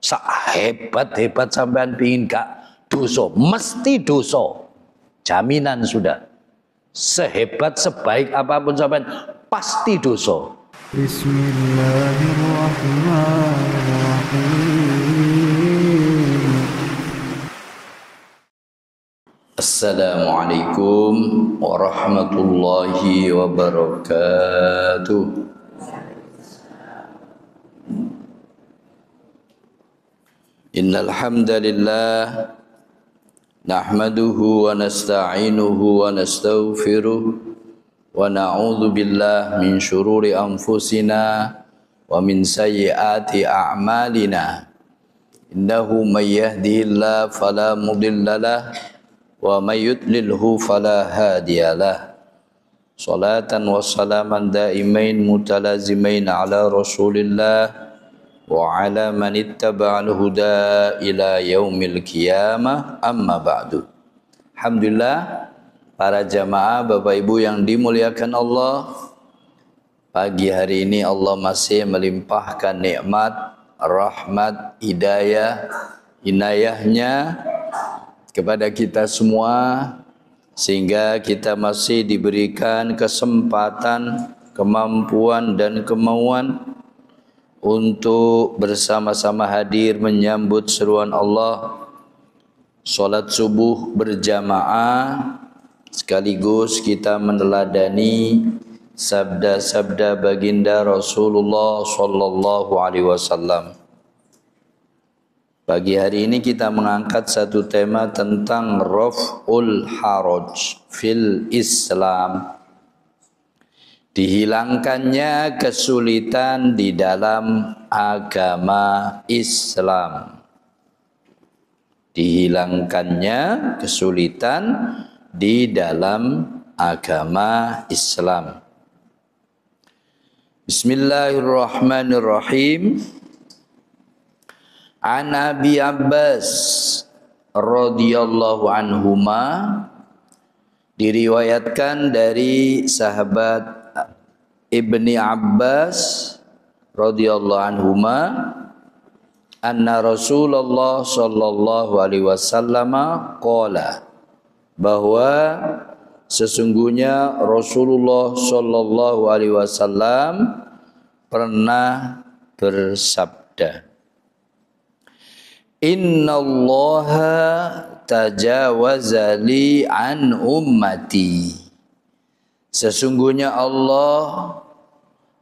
Sak hebat-hebat sampean pingin gak dosa, mesti dosa. Jaminan sudah. Sehebat sebaik apapun sampean pasti dosa. Bismillahirrahmanirrahim. Assalamualaikum warahmatullahi wabarakatuh. Innal hamdalillah nahmaduhu wa nasta'inuhu wa nastaghfiruh wa na'udzu billahi min syururi anfusina wa min sayyiati a'malina. Innahu may yahdihillahu fala mudhillalah wa may yudlilhu fala hadiyalah. Salatan wa salaman daimain mutalazimain ala Rasulillah wa ala man ittaba'al huda ila yaumil qiyamah, amma ba'du. Alhamdulillah, para jamaah Bapak Ibu yang dimuliakan Allah, pagi hari ini Allah masih melimpahkan nikmat, rahmat, hidayah, inayahnya kepada kita semua, sehingga kita masih diberikan kesempatan, kemampuan dan kemauan untuk bersama-sama hadir menyambut seruan Allah, sholat subuh berjamaah, sekaligus kita meneladani sabda-sabda baginda Rasulullah sallallahu alaihi wasallam. Pagi hari ini kita mengangkat satu tema tentang raf'ul haraj fil Islam. Dihilangkannya kesulitan di dalam agama Islam. Dihilangkannya kesulitan di dalam agama Islam. Bismillahirrahmanirrahim. An Abi Abbas radhiyallahu anhuma, diriwayatkan dari sahabat Ibni Abbas radhiyallahu anhuma, anna Rasulullah sallallahu alaihi wasallam qala, bahwa sesungguhnya Rasulullah sallallahu alaihi wasallam pernah bersabda, innallaha tajawaza li an ummati, sesungguhnya Allah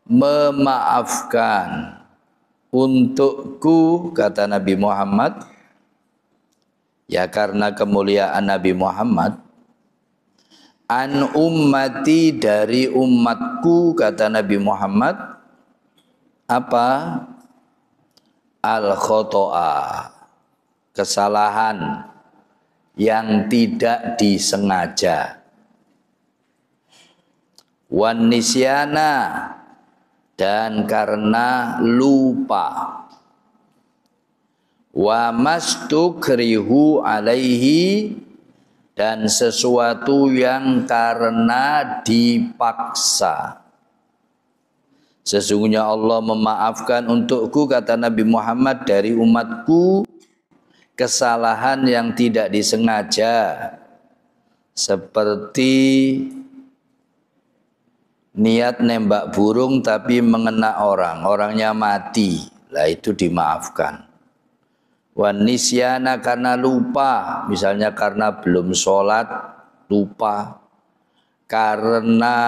memaafkan untukku, kata Nabi Muhammad, ya karena kemuliaan Nabi Muhammad, an ummati, dari umatku, kata Nabi Muhammad, apa? Al khoto'a, kesalahan yang tidak disengaja, wan nisyana, dan karena lupa, wa mastukrihu alaihi, dan sesuatu yang karena dipaksa. Sesungguhnya Allah memaafkan untukku, kata Nabi Muhammad, dari umatku kesalahan yang tidak disengaja, seperti niat nembak burung tapi mengena orang, orangnya mati, lah itu dimaafkan. Wan nisyana, karena lupa, misalnya karena belum sholat lupa, karena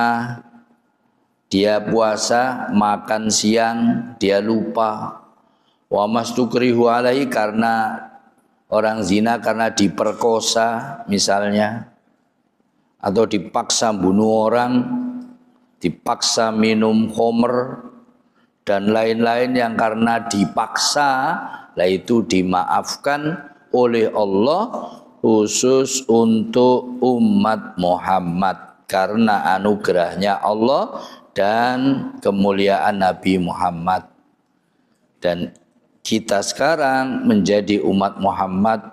dia puasa makan siang dia lupa, wa mastukrihu alaihi, karena orang zina karena diperkosa misalnya, atau dipaksa bunuh orang, dipaksa minum khamr dan lain-lain yang karena dipaksa, lah itu dimaafkan oleh Allah khusus untuk umat Muhammad karena anugerahnya Allah dan kemuliaan Nabi Muhammad. Dan kita sekarang menjadi umat Muhammad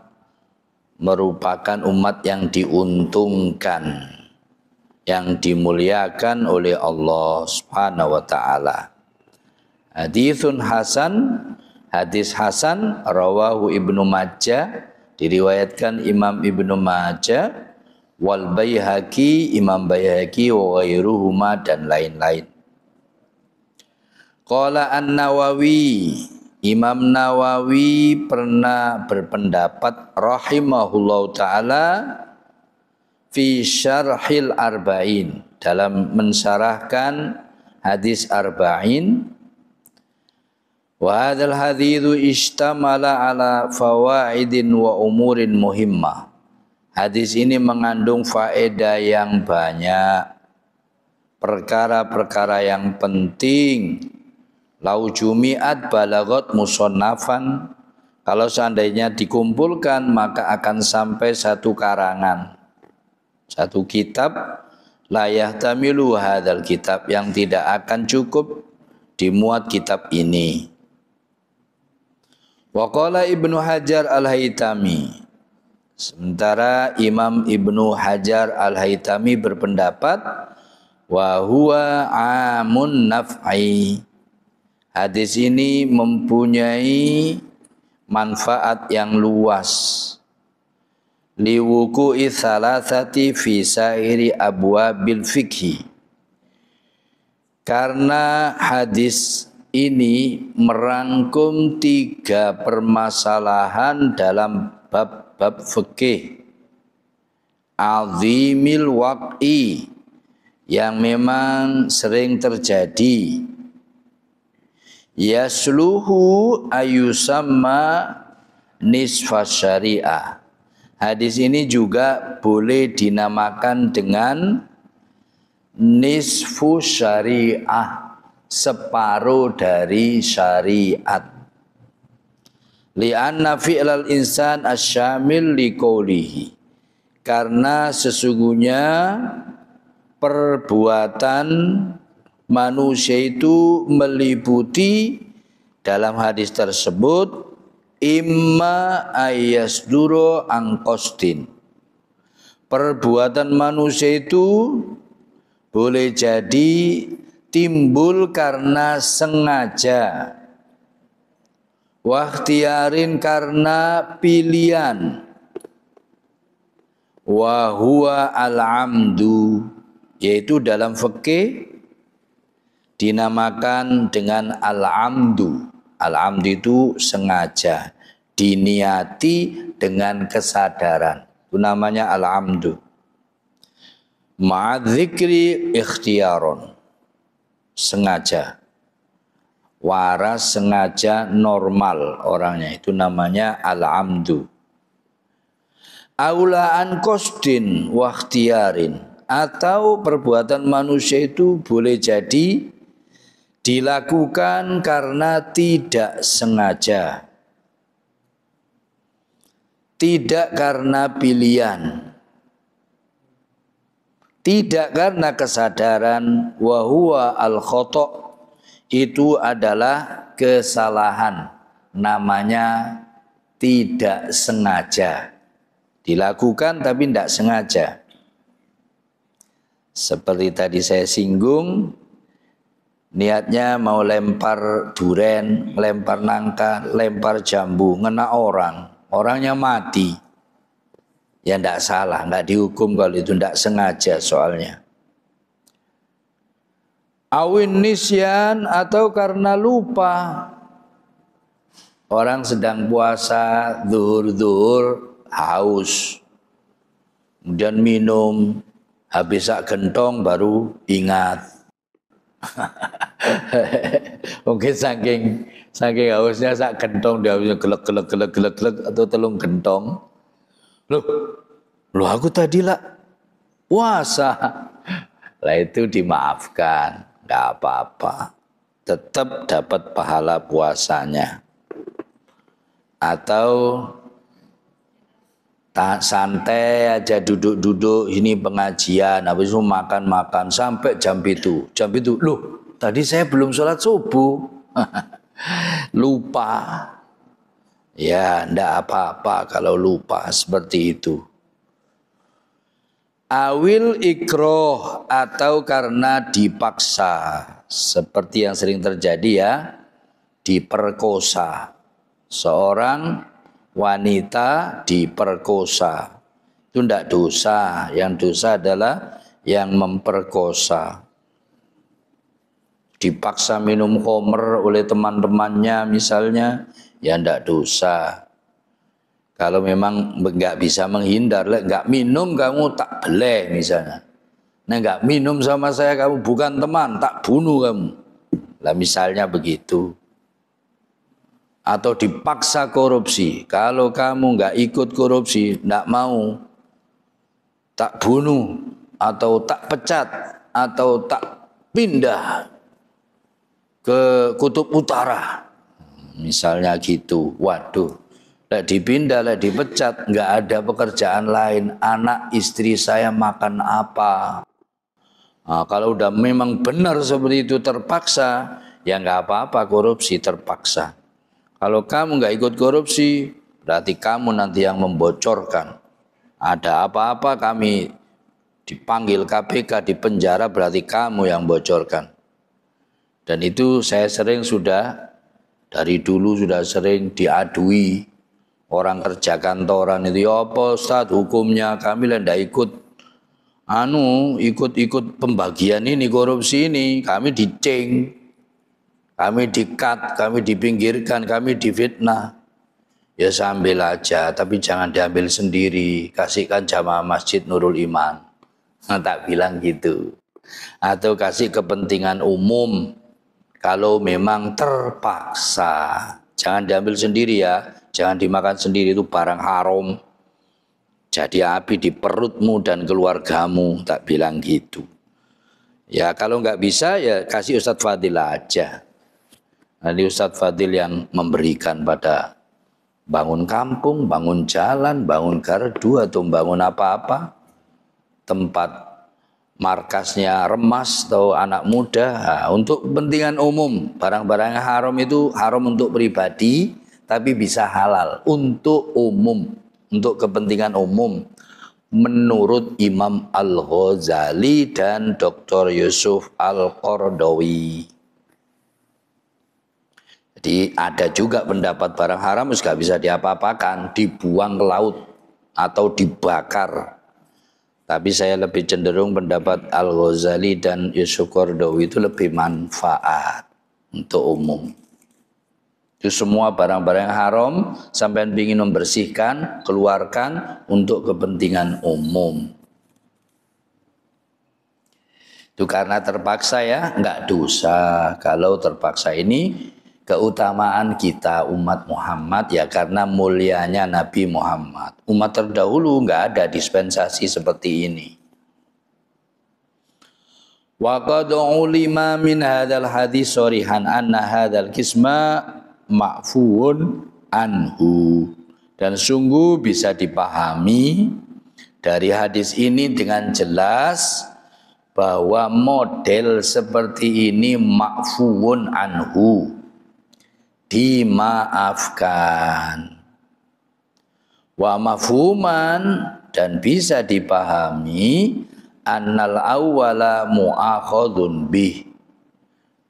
merupakan umat yang diuntungkan, yang dimuliakan oleh Allah Subhanahu wa taala. Haditsun hasan, Hadis hasan rawahu Ibnu Majah, diriwayatkan Imam Ibnu Majah, wal Baihaqi, Imam Baihaqi, wa ghairuhuma, dan lain-lain. Qala An-Nawawi, Imam Nawawi pernah berpendapat rahimahullahu ta'ala fi syarhil arba'in, dalam mensyarahkan hadis arba'in, wa hadzal haditsu istamala ala fawaidin wa umurin muhimmah. Hadis ini mengandung faedah yang banyak, perkara-perkara yang penting. Lau jumi'at balagot musonnafan, kalau seandainya dikumpulkan maka akan sampai satu karangan, satu kitab. La yahtamilu hadzal kitab, yang tidak akan cukup dimuat kitab ini. Wa qala Ibnu Hajar Al-Haytami, sementara Imam Ibnu Hajar Al-Haytami berpendapat wa huwa amun naf'i, hadis ini mempunyai manfaat yang luas. Liwuku'i thalathati fi sa'iri abwabil fikhi, karena hadis ini merangkum 3 permasalahan dalam bab-bab fikih azimil waq'i, yang memang sering terjadi. Yasluhu ayusamma nisfa syariah, hadis ini juga boleh dinamakan dengan nisfu syariah, separuh dari syariat. Li'anna fi'lal insan asyamil liqaulihi, karena sesungguhnya perbuatan manusia itu meliputi dalam hadis tersebut imma ayasduro angkostin, perbuatan manusia itu boleh jadi timbul karena sengaja, wakhtiarin karena pilihan, wa huwa al-amdu, yaitu dalam fikih dinamakan dengan al-amdu. Al-amdu itu sengaja, diniati dengan kesadaran, itu namanya al-amdu. Ma'adzikri ikhtiaron, sengaja, waras, sengaja, normal orangnya, itu namanya al-amdu. Aulaan qasdin wa ikhtiarin, atau perbuatan manusia itu boleh jadi dilakukan karena tidak sengaja, tidak karena pilihan, tidak karena kesadaran. Wa huwa al-khata', itu adalah kesalahan, namanya tidak sengaja, dilakukan tapi tidak sengaja. Seperti tadi saya singgung, niatnya mau lempar duren, lempar nangka, lempar jambu, ngena orang, orangnya mati, ya tidak salah, tidak dihukum kalau itu tidak sengaja soalnya. Awin nisyan, atau karena lupa, orang sedang puasa zuhur haus, kemudian minum, habis sak gentong baru ingat. Mungkin saking hausnya sak gentong, dia habisnya gelek atau telung gentong. Loh aku tadi lah puasa. Lah itu dimaafkan, enggak apa-apa, tetap dapat pahala puasanya. Atau santai aja, duduk-duduk, ini pengajian, habis itu makan-makan sampai jam itu. Loh tadi saya belum sholat subuh. Lupa. Ya ndak apa-apa kalau lupa seperti itu. Awil ikroh, atau karena dipaksa, seperti yang sering terjadi ya, diperkosa. seorang wanita diperkosa. Itu tidak dosa, yang dosa adalah yang memperkosa. Dipaksa minum khamr oleh teman-temannya misalnya, ya tidak dosa. Kalau memang nggak bisa menghindar, nggak minum kamu tak boleh misalnya. Nah nggak minum sama saya kamu bukan teman, tak bunuh kamu. Lah misalnya begitu. Atau dipaksa korupsi, kalau kamu nggak ikut korupsi, nggak mau, tak bunuh, atau tak pecat, atau tak pindah ke kutub utara. Misalnya gitu, waduh. Lek dipindah, lek dipecat, nggak ada pekerjaan lain. Anak istri saya makan apa? Nah, kalau udah memang benar seperti itu terpaksa, ya nggak apa-apa korupsi terpaksa. Kalau kamu nggak ikut korupsi, berarti kamu nanti yang membocorkan. Ada apa-apa kami dipanggil KPK, dipenjara, berarti kamu yang bocorkan. Dan itu saya dari dulu sudah sering diadui. Orang kerja kantoran itu, ya apa Ustaz hukumnya kami tidak ikut pembagian ini, korupsi ini, kami diceng, kami di-cut, kami dipinggirkan, kami difitnah. Ya sambil aja, tapi jangan diambil sendiri, kasihkan jamaah Masjid Nurul Iman. Nah, tak bilang gitu. Atau kasih kepentingan umum, kalau memang terpaksa. Jangan diambil sendiri ya, jangan dimakan sendiri, itu barang haram. Jadi api di perutmu dan keluargamu, tak bilang gitu. Ya kalau nggak bisa ya kasih Ustadz Fadil aja. Nanti Ustadz Fadil yang memberikan pada bangun kampung, bangun jalan, bangun gardu atau bangun apa-apa. Tempat markasnya remas atau anak muda. Nah, untuk kepentingan umum, barang-barang yang haram itu haram untuk pribadi, tapi bisa halal untuk umum, untuk kepentingan umum. Menurut Imam Al-Ghazali dan Dr. Yusuf Al-Qaradawi. Jadi ada juga pendapat barang haram nggak bisa diapa-apakan, dibuang ke laut atau dibakar. Tapi saya lebih cenderung pendapat Al-Ghazali dan Yusuf Qaradawi itu lebih manfaat untuk umum. Itu semua barang-barang yang haram sampai ingin membersihkan, keluarkan untuk kepentingan umum. Itu karena terpaksa ya, enggak dosa. Kalau terpaksa ini keutamaan kita umat Muhammad ya karena mulianya Nabi Muhammad. Umat terdahulu enggak ada dispensasi seperti ini. Wa qad ulima min hadzal hadis sorihan anna hadzal kisma ma'fuun anhu. Dan sungguh bisa dipahami dari hadis ini dengan jelas bahwa model seperti ini ma'fuun anhu, dimaafkan. Wa mafhuman, dan bisa dipahami annal awwala mu'akhadun bih,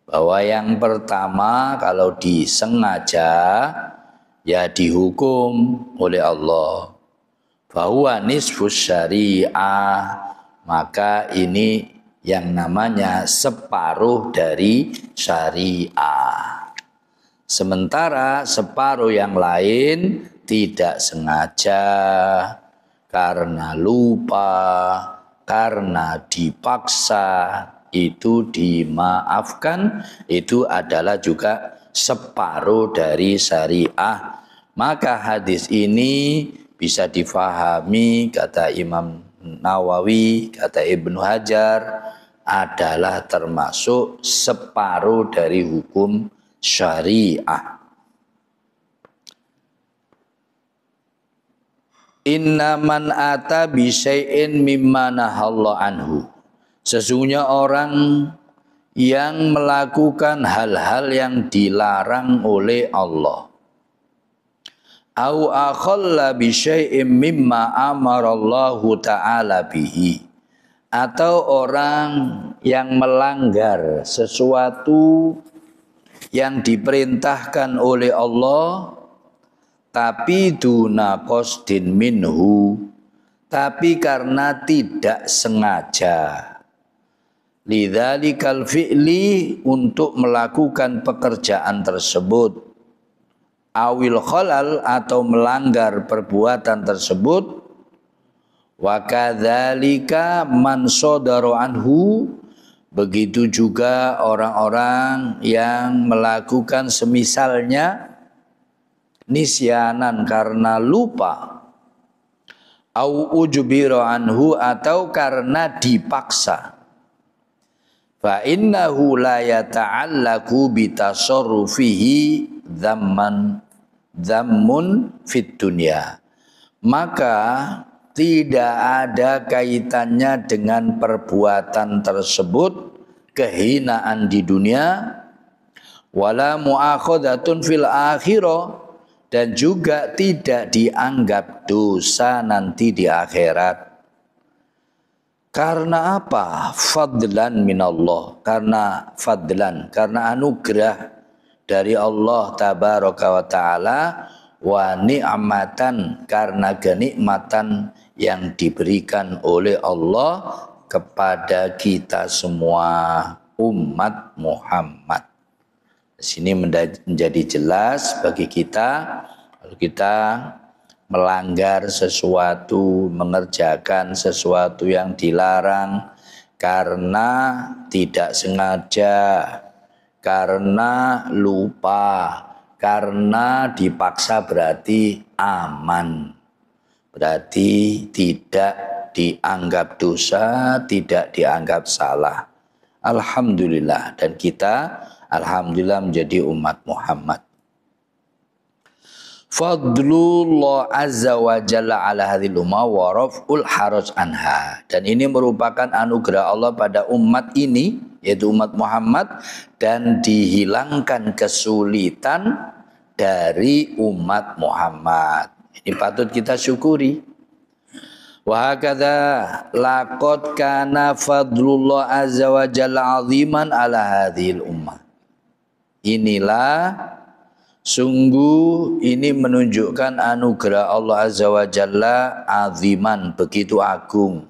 bahwa yang pertama kalau disengaja ya dihukum oleh Allah. Bahwa nisfus syariah, maka ini yang namanya separuh dari syariah. Sementara separuh yang lain tidak sengaja, karena lupa, karena dipaksa, itu dimaafkan, itu adalah juga separuh dari syariah. Maka hadis ini bisa difahami, kata Imam Nawawi, kata Ibnu Hajar, adalah termasuk separuh dari hukum syariah. Inna man ata bi syai'in mimma nahallahu anhu. Sesungguhnya orang yang melakukan hal-hal yang dilarang oleh Allah. Au akhalla bi syai'in mimma amarallahu ta'ala bihi. Atau orang yang melanggar sesuatu yang diperintahkan oleh Allah tapi duna qasdin minhu, tapi karena tidak sengaja. Lidzalikal fi'li, untuk melakukan pekerjaan tersebut, awil khalal, atau melanggar perbuatan tersebut, wa kadzalika man shadara anhu, begitu juga orang-orang yang melakukan semisalnya nisyanan, karena lupa, au ujbira anhu, atau karena dipaksa, fa innahu la yata'allaqu bi tasarrufihi dzammun fid dunya, maka tidak ada kaitannya dengan perbuatan tersebut kehinaan di dunia, wala mu'akhadatun fil akhirah, dan juga tidak dianggap dosa nanti di akhirat. Karena apa? Fadlan minallah, karena fadlan, karena anugerah dari Allah tabaraka wa ta'ala, wa ni'matan, karena kenikmatan yang diberikan oleh Allah kepada kita semua umat Muhammad. Di sini menjadi jelas bagi kita, kalau kita melanggar sesuatu, mengerjakan sesuatu yang dilarang karena tidak sengaja, karena lupa, karena dipaksa, berarti aman, berarti tidak dianggap dosa, tidak dianggap salah. Alhamdulillah, dan kita alhamdulillah menjadi umat Muhammad. Fadlullah azza wa jalla ala hadhil ummah wa raf'ul haraj anha, dan ini merupakan anugerah Allah pada umat ini, yaitu umat Muhammad, dan dihilangkan kesulitan dari umat Muhammad. Ini patut kita syukuri. Wa hakadha laqad kana fadlullah azza wa jalla aziman ala hadhil ummah. Inilah, sungguh ini menunjukkan anugerah Allah azza wa jalla aziman, begitu agung,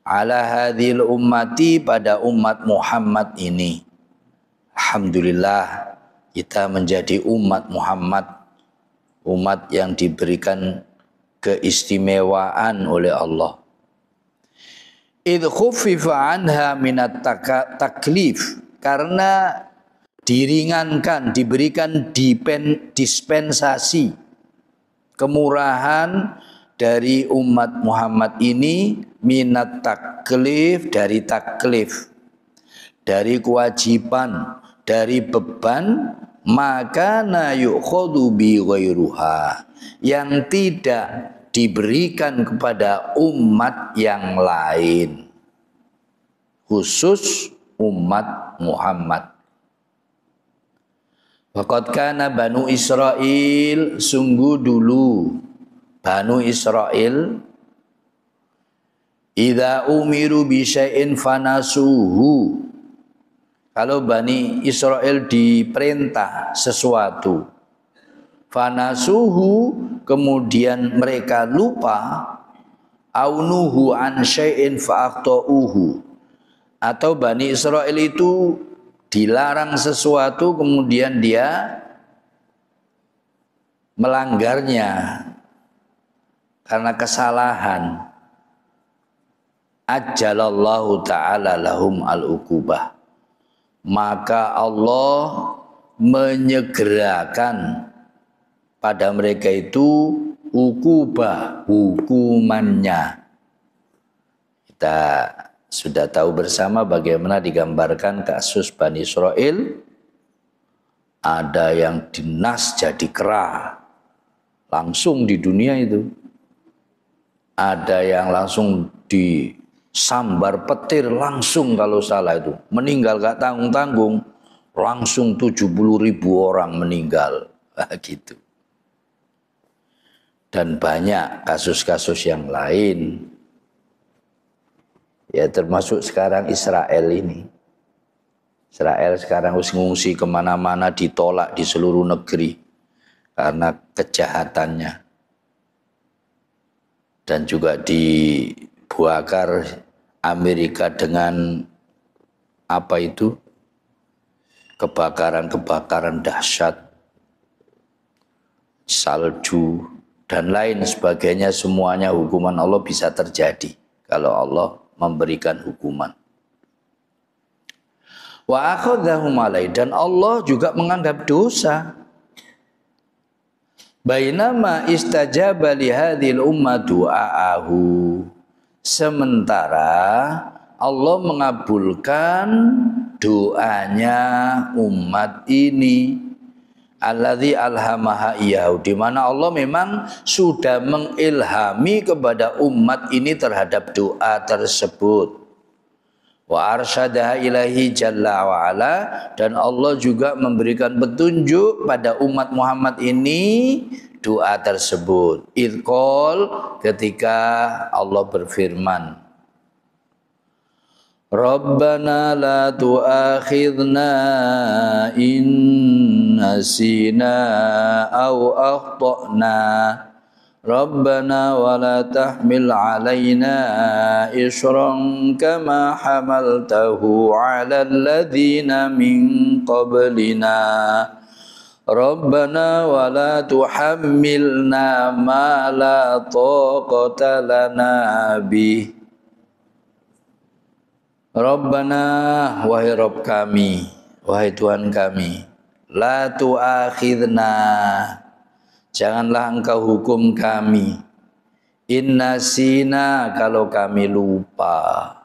ala hadhil ummati, pada umat Muhammad ini. Alhamdulillah kita menjadi umat Muhammad, umat yang diberikan keistimewaan oleh Allah. Idh khuffifa anha minat taklif, karena diringankan, diberikan dispensasi kemurahan dari umat Muhammad ini, minat taklif, dari taklif, dari kewajiban, dari beban, maka na yukhadu bi ghairuha, yang tidak diberikan kepada umat yang lain, khusus umat Muhammad. Waqad kana Banu Israil, sungguh dulu Banu Israil, idza umiru bi syai'in fanasuhu, kalau Bani Israel diperintah sesuatu, fanasuhu, kemudian mereka lupa, aunuhu an syai'in fa'aqta'uhu, atau Bani Israel itu dilarang sesuatu kemudian dia melanggarnya karena kesalahan, ajjalallahu ta'ala lahum al-uqubah, maka Allah menyegerakan pada mereka itu uqubah, hukumannya. Kita sudah tahu bersama bagaimana digambarkan kasus Bani Israel. Ada yang dinas jadi kera langsung di dunia itu, ada yang langsung disambar petir langsung, kalau salah itu meninggal gak tanggung-tanggung, langsung 70.000 orang meninggal gitu. Dan banyak kasus-kasus yang lain, ya termasuk sekarang Israel ini. Israel sekarang harus ngungsi kemana-mana, ditolak di seluruh negeri. karena kejahatannya. Dan juga dibakar Amerika dengan apa itu? Kebakaran-kebakaran dahsyat, salju, dan lain sebagainya. Semuanya hukuman Allah bisa terjadi kalau Allah memberikan hukuman. Wa akhadhahum alai, dan Allah juga menganggap dosa. Bainama istajaba li hadhil ummah du'aahu, sementara Allah mengabulkan doanya umat ini, alladzi alhamaha iyahu, di mana Allah memang sudah mengilhami kepada umat ini terhadap doa tersebut. Wa arsyadaha ilahi jalla wa ala, dan Allah juga memberikan petunjuk pada umat Muhammad ini doa tersebut. Idqol, ketika Allah berfirman, Rabbana la tu'akhidna in nasina aw akhtana, Rabbana wa la tahmil alaina isran kama hamaltahu ala alladhina min qablina, Rabbana wa la tuhammilna ma la taqata lana bih. Rabbana, wahai Rabb kami, wahai Tuhan kami, la tu'akhidna, janganlah engkau hukum kami, inna sina, kalau kami lupa,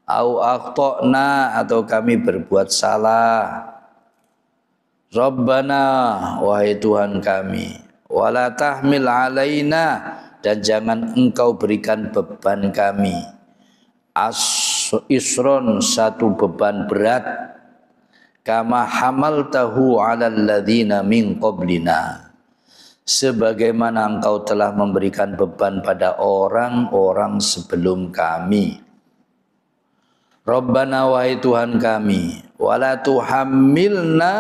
au akhtana, atau kami berbuat salah. Rabbana, wahai Tuhan kami, wala tahmil alaina, dan jangan engkau berikan beban kami, isron, satu beban berat, kama hamaltahu ala alladhina min qablina, sebagaimana engkau telah memberikan beban pada orang-orang sebelum kami. Rabbana, wahai Tuhan kami, wala tuhammilna,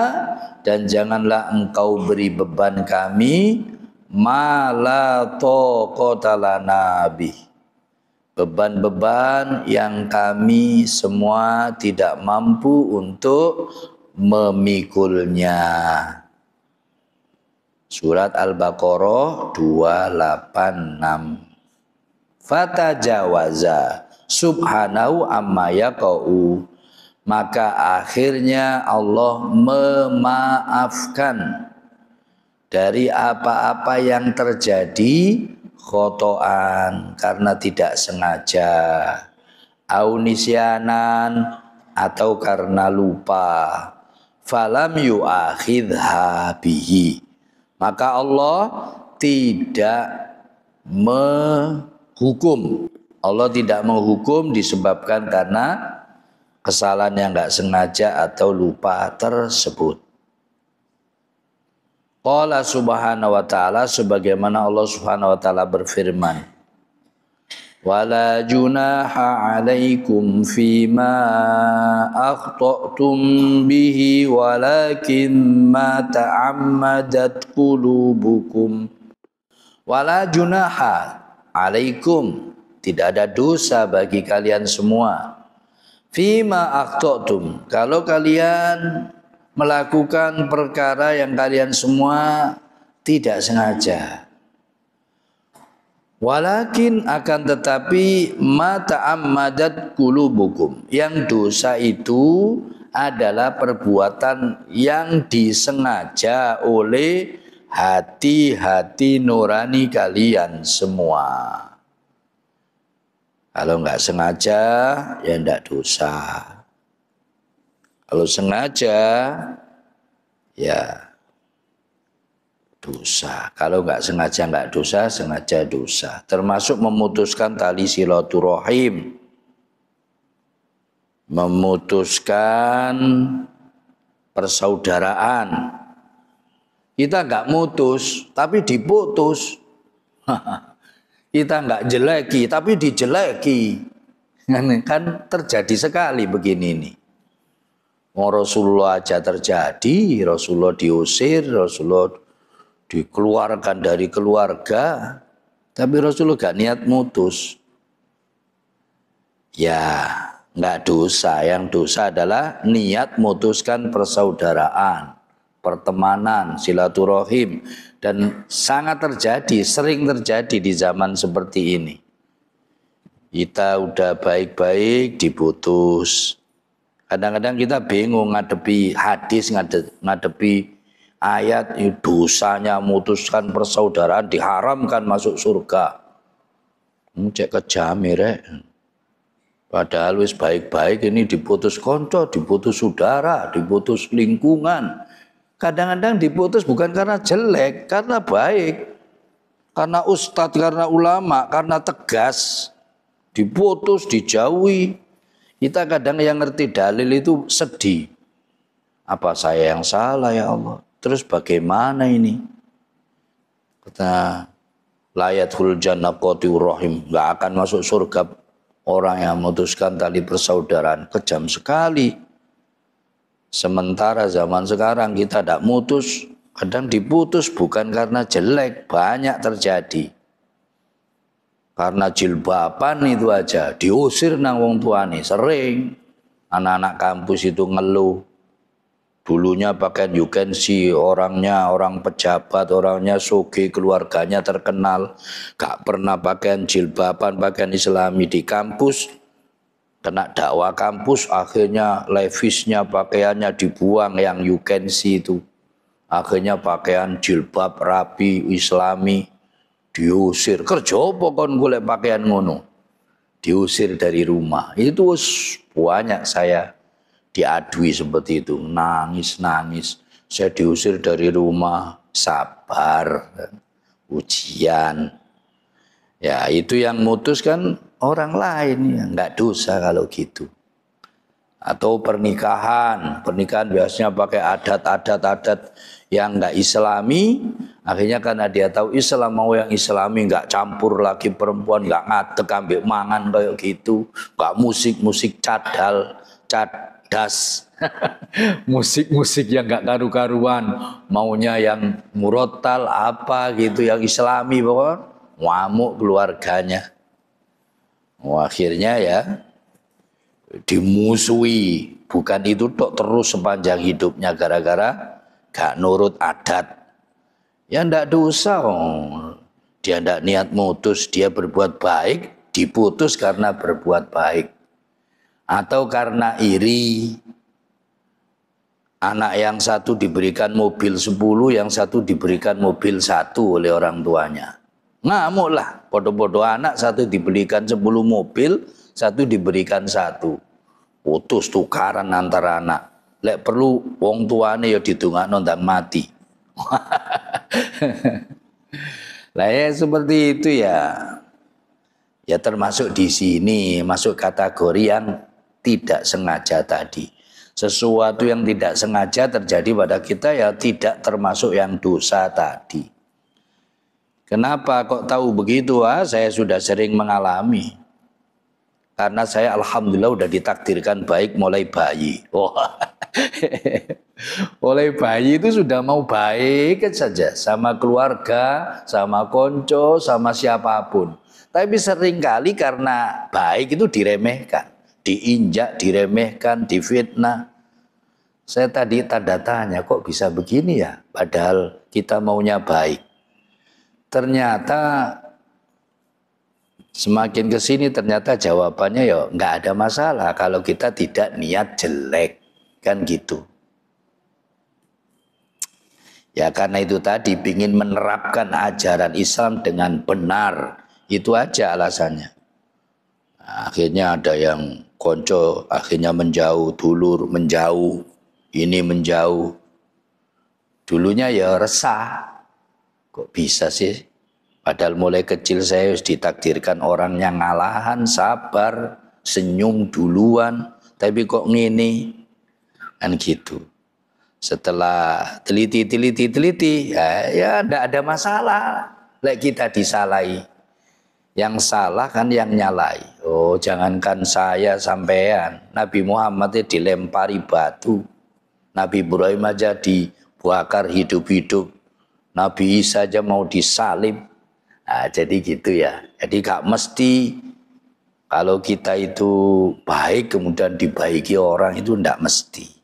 dan janganlah engkau beri beban kami, ma la taqata lana bih, beban-beban yang kami semua tidak mampu untuk memikulnya. Surat Al-Baqarah 286. Fatajawaza subhanahu amma yaqa'u, maka akhirnya Allah memaafkan dari apa-apa yang terjadi khotoan, karena tidak sengaja, au nisyanan, atau karena lupa, falam yu'akhidha bihi, maka Allah tidak menghukum. Allah tidak menghukum disebabkan karena kesalahan yang enggak sengaja atau lupa tersebut. Qala subhanahu wa ta'ala, sebagaimana Allah subhanahu wa ta'ala berfirman, wala junaha alaikum fima akhta'tum bihi walakin ma ta'ammadat qulubukum. Wala junaha alaikum, tidak ada dosa bagi kalian semua, fima akhta'tum, kalau kalian melakukan perkara yang kalian semua tidak sengaja. Walakin, akan tetapi, ma ta'ammadat qulubukum, yang dosa itu adalah perbuatan yang disengaja oleh hati-hati nurani kalian semua. Kalau enggak sengaja ya enggak dosa. Kalau sengaja ya dosa. Kalau enggak sengaja enggak dosa, sengaja dosa. Termasuk memutuskan tali silaturahim, memutuskan persaudaraan. Kita enggak mutus tapi diputus. Kita enggak jeleki tapi dijeleki. Kan terjadi sekali begini nih. Rasulullah aja terjadi, Rasulullah diusir, Rasulullah dikeluarkan dari keluarga, tapi Rasulullah gak niat mutus. Ya, nggak dosa. Yang dosa adalah niat mutuskan persaudaraan, pertemanan, silaturahim, dan sangat terjadi, sering terjadi di zaman seperti ini. Kita udah baik-baik diputus. Kadang-kadang kita bingung ngadepi hadis, ngadepi ayat, dosanya mutuskan persaudaraan, diharamkan masuk surga. Cek kejam ya. Padahal wis baik-baik ini diputus konco, diputus saudara, diputus lingkungan. Kadang-kadang diputus bukan karena jelek, karena baik. Karena ustadz, karena ulama, karena tegas. Diputus, dijauhi. Kita kadang yang ngerti dalil itu sedih. Apa saya yang salah ya Allah? Terus bagaimana ini? Kata layatul jannah qati'ur rahim, enggak akan masuk surga orang yang memutuskan tali persaudaraan. Kejam sekali. Sementara zaman sekarang kita tidak mutus, kadang diputus bukan karena jelek, banyak terjadi. Karena jilbaban itu aja diusir nang wong tuane, sering anak-anak kampus itu ngeluh. Dulunya pakaian you can see, orangnya orang pejabat, orangnya soge, keluarganya terkenal, gak pernah pakaian jilbaban, pakaian islami di kampus. Kena dakwah kampus, akhirnya levisnya pakaiannya dibuang yang you can see itu. Akhirnya pakaian jilbab rapi islami diusir. Kerja apa kon golek pakaian ngono? Diusir dari rumah. Itu banyak saya diadui seperti itu, nangis-nangis. Saya diusir dari rumah, sabar, ujian. Ya itu yang mutuskan orang lain, ya nggak dosa kalau gitu. Atau pernikahan biasanya pakai adat yang nggak islami, akhirnya karena dia tahu Islam mau yang islami, nggak campur lagi perempuan, nggak ngadeg ambek mangan kayak gitu, nggak musik cadal, cadas, musik yang nggak karu-karuan, maunya yang murotal apa gitu, yang islami, pokoknya ngamuk keluarganya. Akhirnya ya dimusuhi, bukan itu tok terus sepanjang hidupnya gara-gara gak nurut adat. Ya ndak dosa, dia ndak niat mutus, dia berbuat baik, diputus karena berbuat baik. Atau karena iri, anak yang satu diberikan mobil 10, yang satu diberikan mobil 1 oleh orang tuanya. Ngamuklah, podo-podo anak, satu diberikan 10 mobil, satu diberikan 1. Putus tukaran antara anak. Lek perlu wong tuane ya didongakno ndang mati. Lah ya seperti itu ya. Ya termasuk di sini, masuk kategori yang tidak sengaja tadi. Sesuatu yang tidak sengaja terjadi pada kita ya tidak termasuk yang dosa tadi. Kenapa kok tahu begitu? Saya sudah sering mengalami. Karena saya alhamdulillah udah ditakdirkan baik mulai bayi. Mulai bayi itu sudah mau baik saja sama keluarga, sama konco, sama siapapun. Tapi seringkali karena baik itu diremehkan, diinjak, diremehkan, difitnah. Saya tadi tanda tanya, kok bisa begini ya? Padahal kita maunya baik. Ternyata semakin ke sini ternyata jawabannya ya nggak ada masalah kalau kita tidak niat jelek, kan gitu. Ya karena itu tadi ingin menerapkan ajaran Islam dengan benar, itu aja alasannya. Nah, akhirnya ada yang konco, akhirnya menjauh, dulur menjauh, ini menjauh. Dulunya ya resah. Kok bisa sih? Padahal mulai kecil saya ditakdirkan orang yang ngalahan, sabar, senyum duluan. Tapi kok ngene? Kan gitu. Setelah teliti, ya enggak ada masalah. Lek kita disalahi. Yang salah kan yang nyalai. Oh, jangankan saya sampean. Nabi Muhammad itu dilempari batu. Nabi Ibrahim aja dibakar hidup-hidup. Nabi Isa aja mau disalib. Nah, jadi gitu ya. Jadi gak mesti kalau kita itu baik kemudian dibaiki orang itu ndak mesti.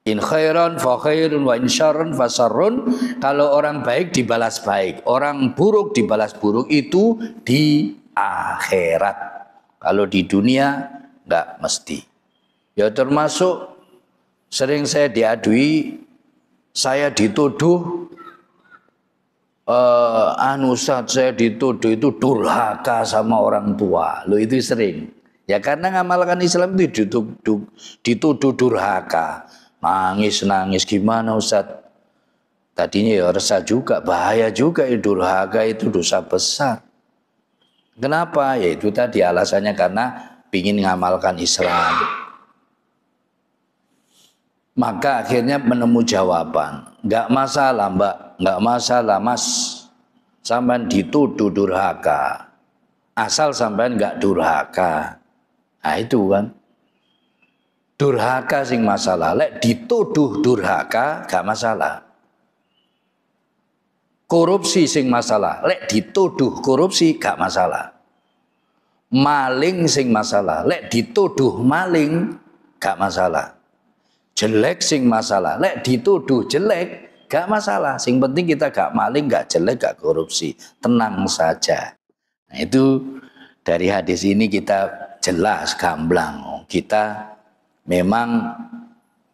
In khairan fa khairun wa in syarran fa syarrun. Kalau orang baik dibalas baik, orang buruk dibalas buruk, itu di akhirat. Kalau di dunia nggak mesti. Ya termasuk sering saya diadui, saya dituduh Ustaz, saya dituduh itu durhaka sama orang tua. Loh, itu sering. Ya karena ngamalkan Islam itu dituduh durhaka. Nangis gimana Ustaz? Tadinya ya resah juga, bahaya juga ya, durhaka itu dosa besar. Kenapa? Ya itu tadi alasannya karena ingin ngamalkan Islam. Maka akhirnya menemu jawaban. Enggak masalah Mbak, enggak masalah Mas, sampean dituduh durhaka, asal sampean enggak durhaka. Nah itu kan, durhaka sing masalah. Lek dituduh durhaka enggak masalah. Korupsi sing masalah. Lek dituduh korupsi enggak masalah. Maling sing masalah. Lek dituduh maling enggak masalah. Jelek sing masalah. Lek dituduh jelek gak masalah. Sing penting kita gak maling, gak jelek, gak korupsi. Tenang saja. Nah, itu dari hadis ini kita jelas gamblang. Kita memang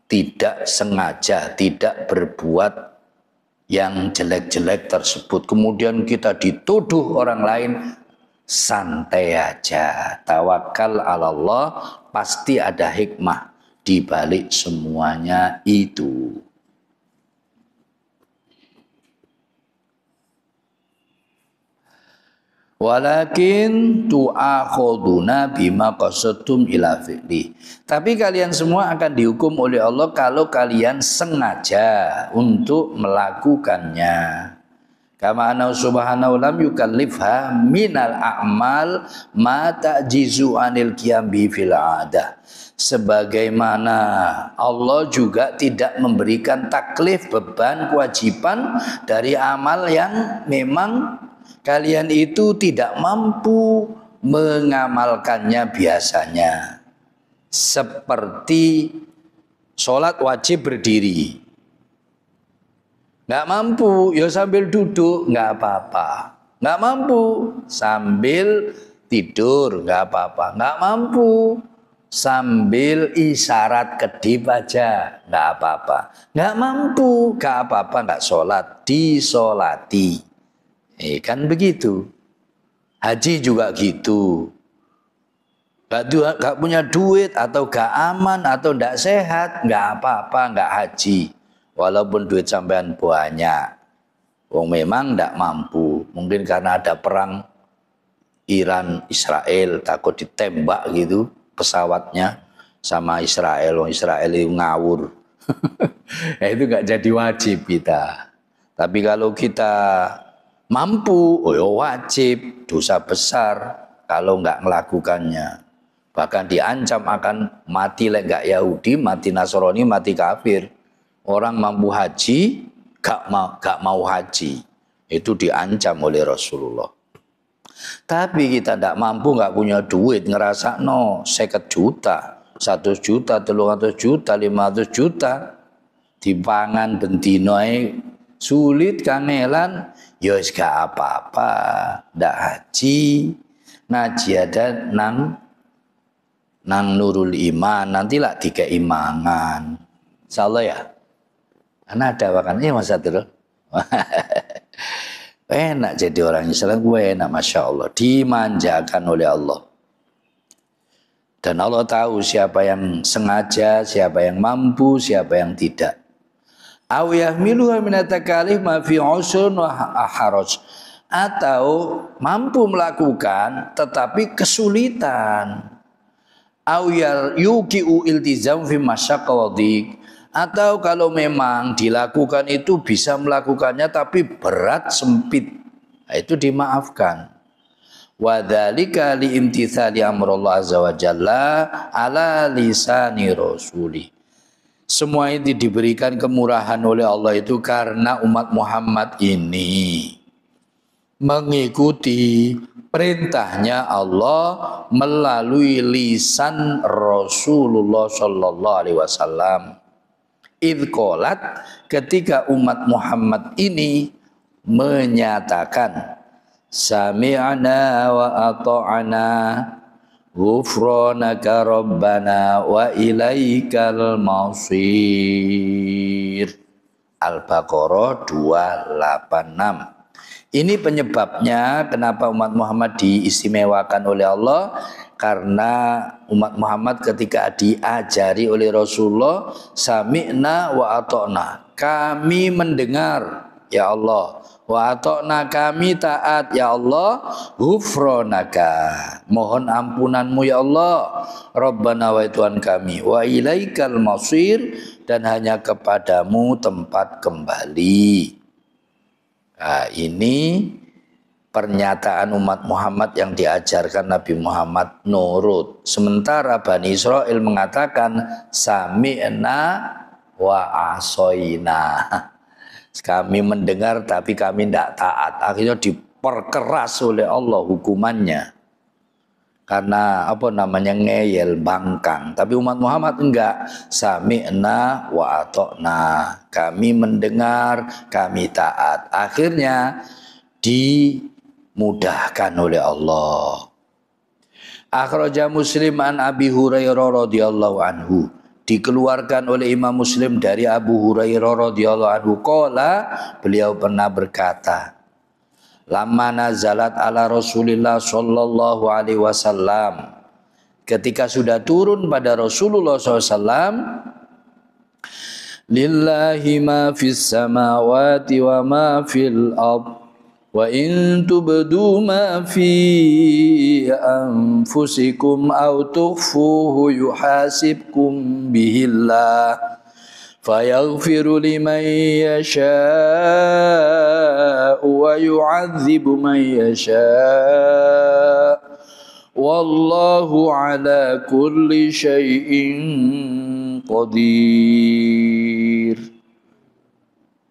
tidak sengaja, tidak berbuat yang jelek-jelek tersebut. Kemudian kita dituduh orang lain, santai aja. Tawakal ala Allah, pasti ada hikmah di balik semuanya itu. Walakin tu'akhuduna bima qasadtum ila fi'li. Tapi kalian semua akan dihukum oleh Allah kalau kalian sengaja untuk melakukannya. Kama anna subhanahu lam yukallifha minal a'mal ma ta'jizu anil qiyam bi fil 'adah. Sebagaimana Allah juga tidak memberikan taklif, beban, kewajiban dari amal yang memang kalian itu tidak mampu mengamalkannya biasanya. Seperti sholat wajib berdiri. Nggak mampu, ya sambil duduk, nggak apa-apa. Nggak mampu, sambil tidur, nggak apa-apa. Nggak mampu, sambil isyarat kedip aja, nggak apa-apa. Nggak mampu, nggak apa-apa, nggak sholat, disolati. Kan begitu. Haji juga gitu. Nggak punya duit atau nggak aman atau nggak sehat, nggak apa-apa, nggak haji. Walaupun duit sampean banyak. Wong memang nggak mampu. Mungkin karena ada perang Iran Israel, takut ditembak gitu pesawatnya sama Israel. Wong Israel itu ngawur. Nah, itu nggak jadi wajib kita. Tapi kalau kita mampu, oh ya wajib, dosa besar kalau nggak melakukannya. Bahkan diancam akan mati lek nggak Yahudi, mati Nasrani, mati kafir. Orang mampu haji, gak mau haji, itu diancam oleh Rasulullah. Tapi kita tidak mampu, gak punya duit, ngerasa 50 juta, 100 juta, 300 juta, 500 juta, dipangan bendino sulit kangelan, ya gak apa-apa, ndak haji, ngaji ada nang Nurul Iman, nantilah dikeimangan, insyaallah ya. Karena ada makannya Mas Sadir. Enak jadi orang Islam, gue enak, Masya Allah. Dimanjakan oleh Allah. Dan Allah tahu siapa yang sengaja, siapa yang mampu, siapa yang tidak. Aw yahmiluha minatakalih ma fi usrun wa haraj. Atau mampu melakukan tetapi kesulitan. Aw yuqi'u iltizam fi masyaqqa wa dhiq. Atau kalau memang dilakukan itu bisa melakukannya tapi berat sempit, nah, itu dimaafkan. Wa dzalika li imtitsali amrullah azza wa jalla ala lisani rasuli. Semua ini diberikan kemurahan oleh Allah itu karena umat Muhammad ini mengikuti perintahnya Allah melalui lisan Rasulullah Shallallahu Alaihi Wasallam. Idh qalat, ketika umat Muhammad ini menyatakan sami'na wa ata'na ghufranaka rabbana wa ilaikal masir. Al-Baqarah 286. Ini penyebabnya kenapa umat Muhammad diistimewakan oleh Allah, karena umat Muhammad ketika diajari oleh Rasulullah sami'na wa ata'na, kami mendengar ya Allah, wa ata'na, kami taat ya Allah, ghufranaka, mohon ampunanmu ya Allah, rabbana wa Tuhan kami, wa ilaikal masir, dan hanya kepadamu tempat kembali. Nah, ini pernyataan umat Muhammad yang diajarkan Nabi Muhammad nurut. Sementara Bani Israel mengatakan sami'na wa asoina, kami mendengar tapi kami tidak taat. Akhirnya diperkeras oleh Allah hukumannya karena ngeyel, bangkang. Tapi umat Muhammad enggak, sami'na wa ata'na, kami mendengar, kami taat. Akhirnya dimudahkan oleh Allah. Akhraja Muslim an Abi Hurairah radhiyallahu anhu, dikeluarkan oleh Imam Muslim dari Abu Hurairah radhiyallahu anhu, qala, beliau pernah berkata, lamma nazalat ala Rasulillah sallallahu alaihi wasallam, ketika sudah turun pada Rasulullah SAW, lillahi ma fis samawati wa ma fil ard wa in tubdu ma fi anfusikum aw tukhfuhu yuhasibkum bihillah fayaghfiru liman yasha' wa yu'adzibu man yasha' wallahu ala kulli syai'in qadir.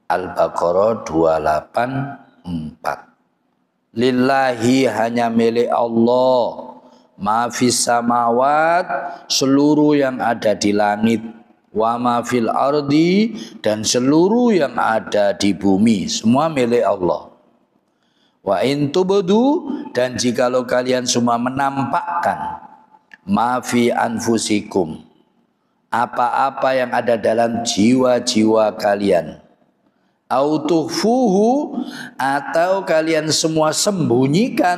Al-Baqarah 284. Lillahi, hanya milik Allah, ma fis samawat, seluruh yang ada di langit, wa ma fil ardi, dan seluruh yang ada di bumi, semua milik Allah. Wa in tubdu, dan jikalau kalian semua menampakkan, ma fi anfusikum, apa-apa yang ada dalam jiwa-jiwa kalian, au tukhfuhu, atau kalian semua sembunyikan,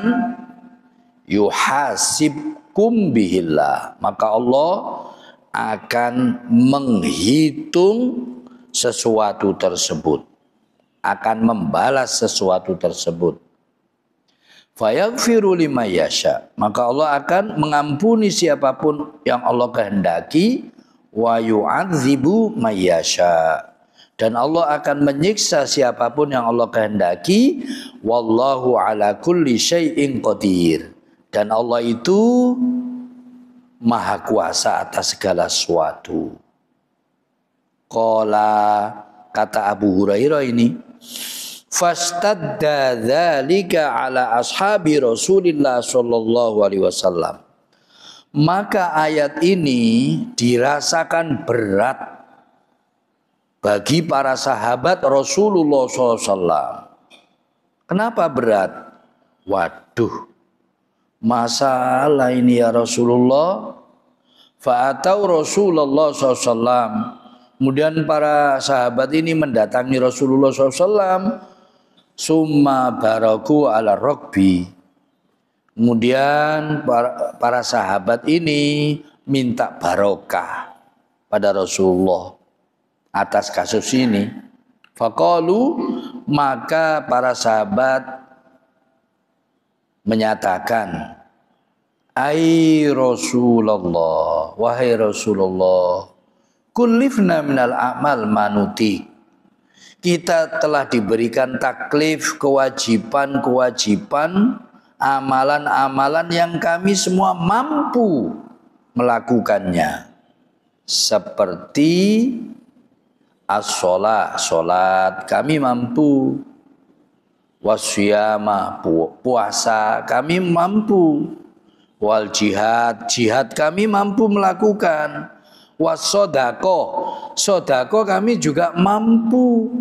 yuhasibkum bihillah, maka Allah akan menghitung sesuatu tersebut, akan membalas sesuatu tersebut. Fayaghfiru liman yasha, maka Allah akan mengampuni siapapun yang Allah kehendaki, wa yu'adzibu man yasha, dan Allah akan menyiksa siapapun yang Allah kehendaki, wallahu ala kulli syai'in qadir, dan Allah itu Maha kuasa atas segala sesuatu. Qala, kata Abu Hurairah ini, fastadda dzalika ala ashabi Rasulillah sallallahu alaihi wasallam, maka ayat ini dirasakan berat bagi para sahabat Rasulullah SAW. Kenapa berat? Waduh, masalah ini ya Rasulullah. Fa'atau Rasulullah SAW, kemudian para sahabat ini mendatangi Rasulullah SAW. Summa baraku ala rokbi, kemudian para sahabat ini minta barokah pada Rasulullah atas kasus ini. Faqalu, maka para sahabat menyatakan, ai Rasulullah, wahai Rasulullah, kullifna minal a'mal manuti, kita telah diberikan taklif, kewajiban-kewajiban, amalan-amalan yang kami semua mampu melakukannya. seperti as-sholat, sholat kami mampu, wasyama, puasa kami mampu, wal jihad, jihad kami mampu melakukan, wasodako, sodako kami juga mampu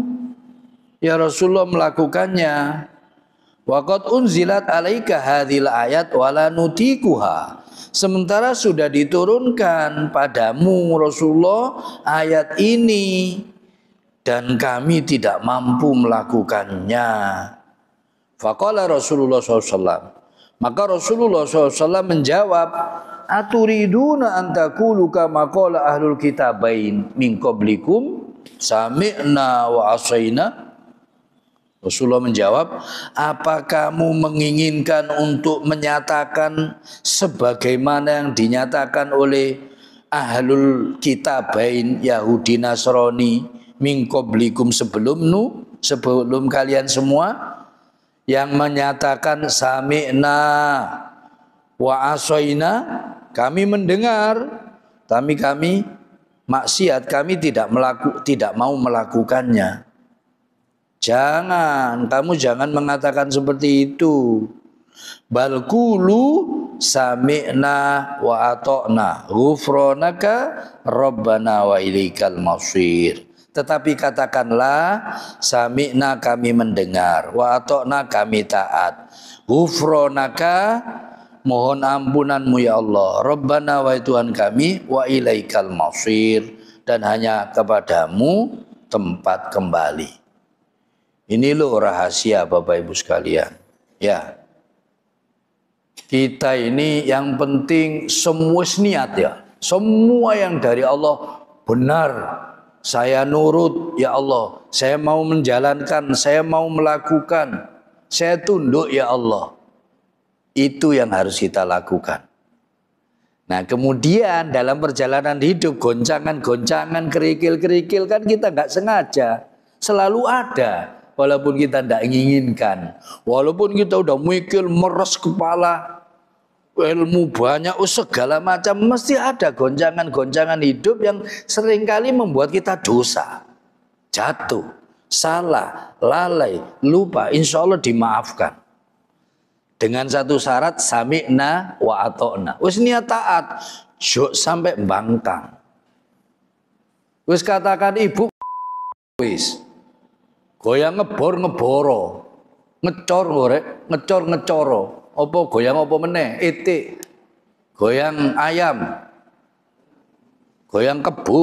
ya Rasulullah melakukannya. Waqad unzilat alaika hadhil ayat wala nutikuha, sementara sudah diturunkan padamu Rasulullah ayat ini dan kami tidak mampu melakukannya. Faqala Rasulullah SAW, maka Rasulullah SAW menjawab, aturiduna an taqulu kama qala ahlul kitabain min qablikum sami'na wa asaina. Rasulullah menjawab, apa kamu menginginkan untuk menyatakan sebagaimana yang dinyatakan oleh ahlul kitabain Yahudi Nasrani min qablikum sebelum kalian semua, yang menyatakan sami'na wa asaina, kami mendengar tapi kami maksiat, kami tidak mau melakukannya. Jangan mengatakan seperti itu. Bal qulu sami'na wa ata'na ghufranaka rabbana wa ilaikal masir. Tetapi katakanlah sami'na kami mendengar, wa ata'na kami taat, ghufranaka mohon ampunanmu ya Allah, rabbana wa Tuhan kami, wa ilaikal masir, dan hanya kepadamu tempat kembali. Ini loh rahasia Bapak Ibu sekalian. Ya, kita ini yang penting semua niat ya. Semua yang dari Allah benar. Saya nurut ya Allah. Saya mau menjalankan, saya mau melakukan. Saya tunduk ya Allah. Itu yang harus kita lakukan. Nah kemudian dalam perjalanan hidup goncangan-goncangan, kerikil-kerikil kan kita nggak sengaja. Selalu ada. Walaupun kita tidak inginkan, walaupun kita udah mikir meres kepala, ilmu banyak, segala macam, mesti ada goncangan-goncangan hidup yang seringkali membuat kita dosa, jatuh, salah, lalai, lupa. Insya Allah dimaafkan. Dengan satu syarat, sami'na wa ata'na. Wis niat taat, jok sampai bangkang. Wis katakan ibu, wis. Goyang ngeboro, ngecor gorek, ngecoro. Apa goyang apa meneh? Itik. Goyang ayam. Goyang kebu,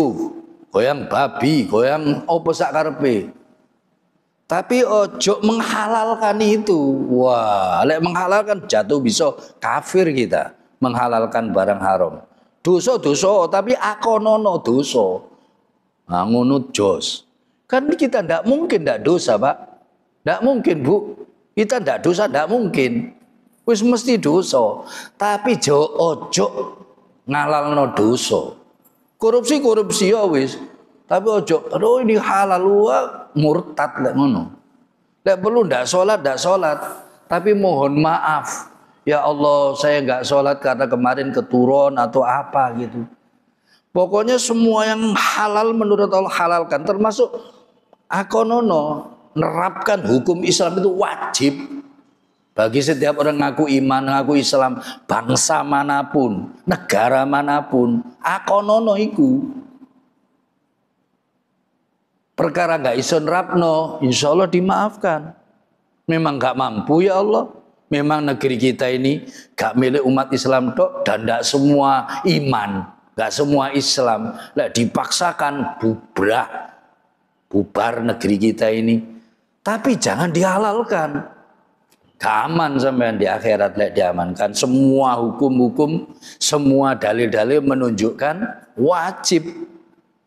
goyang babi, goyang apa sak karepe. Tapi ojo menghalalkan itu. Wah, lek menghalalkan jatuh bisa kafir kita. Menghalalkan barang haram. Dosa tapi akonono dosa. Nah, ngono jos. Kan kita tidak mungkin tidak dosa Pak. Tidak mungkin Bu. Kita tidak dosa, tidak mungkin. Wis mesti dosa. Tapi ojo ngalalno dosa. Korupsi ya wis. Tapi ojo, aduh ini halal murtad lek ngono. Lek perlu tidak sholat. Tapi mohon maaf. Ya Allah saya nggak sholat karena kemarin keturun atau apa gitu. Pokoknya semua yang halal menurut Allah halalkan. Termasuk akonono, nerapkan hukum Islam itu wajib bagi setiap orang ngaku iman, ngaku Islam, bangsa manapun, negara manapun. Akonono iku perkara nggak iso nerapno, insya Allah dimaafkan. Memang nggak mampu ya Allah. Memang negeri kita ini gak milik umat Islam tok, dan tidak semua iman, gak semua Islam. Lah dipaksakan bubar negeri kita ini. Tapi jangan dihalalkan. Keaman sampean di akhirat lek diamankan. Semua hukum-hukum, semua dalil-dalil menunjukkan wajib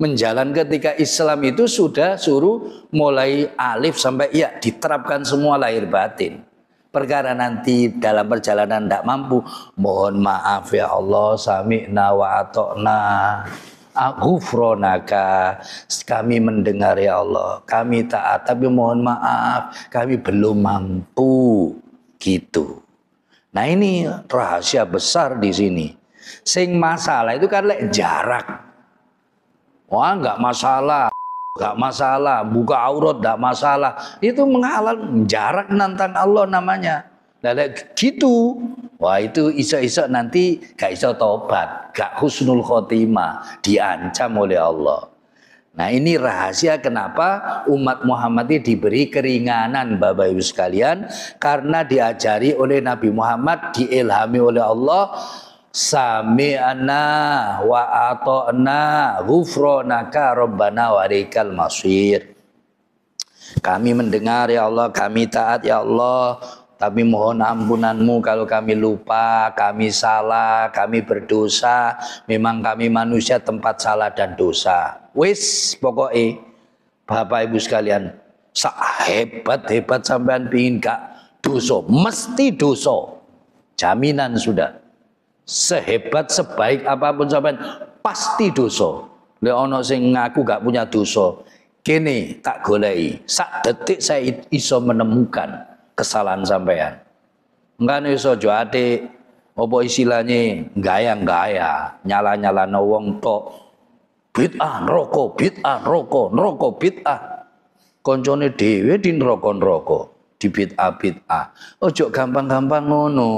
menjalan ketika Islam itu sudah suruh mulai alif sampai ya diterapkan semua lahir batin. Perkara nanti dalam perjalanan tidak mampu, mohon maaf ya Allah, sami'na wa ata'na. Ghufranaka, kami mendengar ya Allah, kami taat, tapi mohon maaf kami belum mampu gitu. Nah ini rahasia besar di sini. Sing masalah itu kan lek jarak. Wah, nggak masalah, buka aurat nggak masalah. Itu menghalang, jarak nantang Allah namanya. Nah, gitu. Wah, itu iso-iso nanti gak iso tobat, gak husnul khotimah, diancam oleh Allah. Nah, ini rahasia kenapa umat Muhammad ini diberi keringanan, Bapak Ibu sekalian, karena diajari oleh Nabi Muhammad, diilhami oleh Allah, sami'na wa ata'na ghufranaka rabbana wa ilaikal masir. Kami mendengar ya Allah, kami taat ya Allah, tapi mohon ampunanmu kalau kami lupa, kami salah, kami berdosa. Memang kami manusia tempat salah dan dosa. Wis pokoknya Bapak Ibu sekalian, hebat sampean pingin gak dosa, mesti dosa. Jaminan sudah. Sehebat sebaik apapun sampean pasti dosa. Lek ana sing ngaku gak punya dosa, kene tak goleki. Sak detik saya iso menemukan kesalahan sampean. Enggak iso jo ate apa istilahnya gaya-gaya, nyala-nyala wong tok. Bid'ah neraka bid'ah. Koncone dhewe di neraka di bid'ah. Ojo gampang-gampang ngono.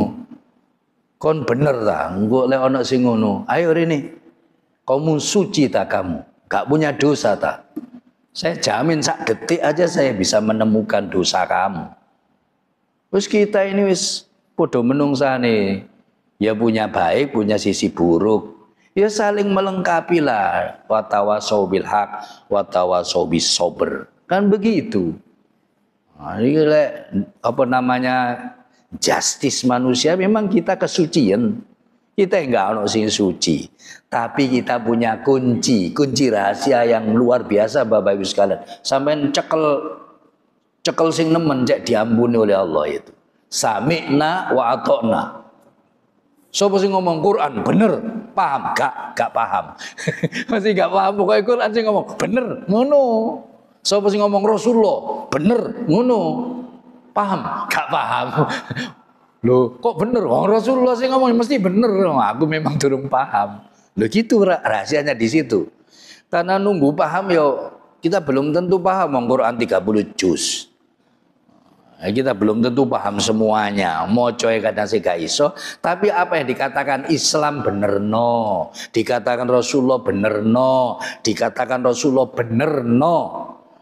Kon bener ta, engko lek ana sing ngono. Ayo rene. Kamu suci tak kamu? Gak punya dosa tak? Saya jamin sak detik aja saya bisa menemukan dosa kamu. Terus kita ini wis podo menungsane. Ya punya baik, punya sisi buruk. Ya saling melengkapi lah. Wa tawasau bil haq, wa tawasau bis sabr. Kan begitu. Nah, ini apa namanya? Justice manusia memang kita kesucian. Kita enggak ono sing suci. Tapi kita punya kunci rahasia yang luar biasa Bapak Ibu sekalian. Sampai cekel sing nemen cek diampuni oleh Allah itu. Sami'na wa ata'na. Sopo sing ngomong Quran bener, paham gak paham. Masih gak paham pokoknya Quran sing ngomong bener, ngono. Sopo sing ngomong Rasulullah bener, ngono. Paham? Gak paham. Loh, kok bener? Wong Rasulullah sih ngomong mesti bener. Aku memang durung paham. Loh gitu rahasianya di situ. Karena nunggu paham yo kita belum tentu paham wong Quran 30 juz. Kita belum tentu paham semuanya. Mocoe kadang sih gak iso, tapi apa yang dikatakan Islam bener no, dikatakan Rasulullah bener no, dikatakan Rasulullah bener no.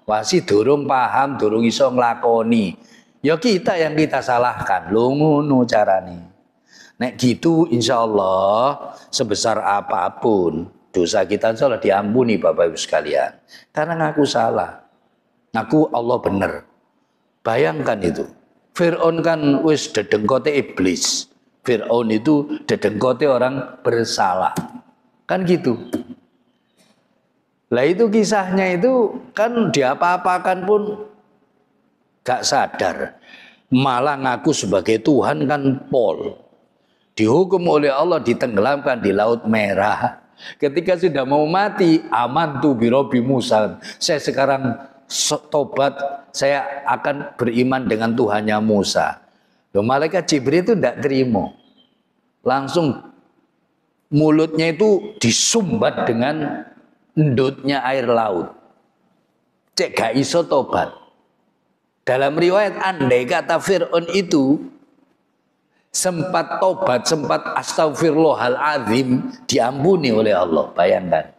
Wasi durung paham, durung iso nglakoni. Ya kita yang kita salahkan, lho ngono carane. Nek gitu insya Allah sebesar apapun dosa kita insya Allah diampuni Bapak Ibu sekalian. Karena ngaku salah, ngaku Allah bener. Bayangkan itu, Fir'aun kan wis dedengkote iblis. Fir'aun itu dedengkote orang bersalah. Kan gitu. Lah itu kisahnya itu kan diapa-apakan pun gak sadar, malah ngaku sebagai Tuhan kan pol. Dihukum oleh Allah ditenggelamkan di Laut Merah. Ketika sudah mau mati, amantu birobi Musa. Saya sekarang tobat, saya akan beriman dengan Tuhannya Musa. Loh, malaikat Jibril itu tidak terima. Langsung mulutnya itu disumbat dengan endutnya air laut. Cek gak iso tobat. Dalam riwayat andai kata Fir'aun itu sempat tobat, sempat astagfirullahaladzim, diampuni oleh Allah. Bayangkan.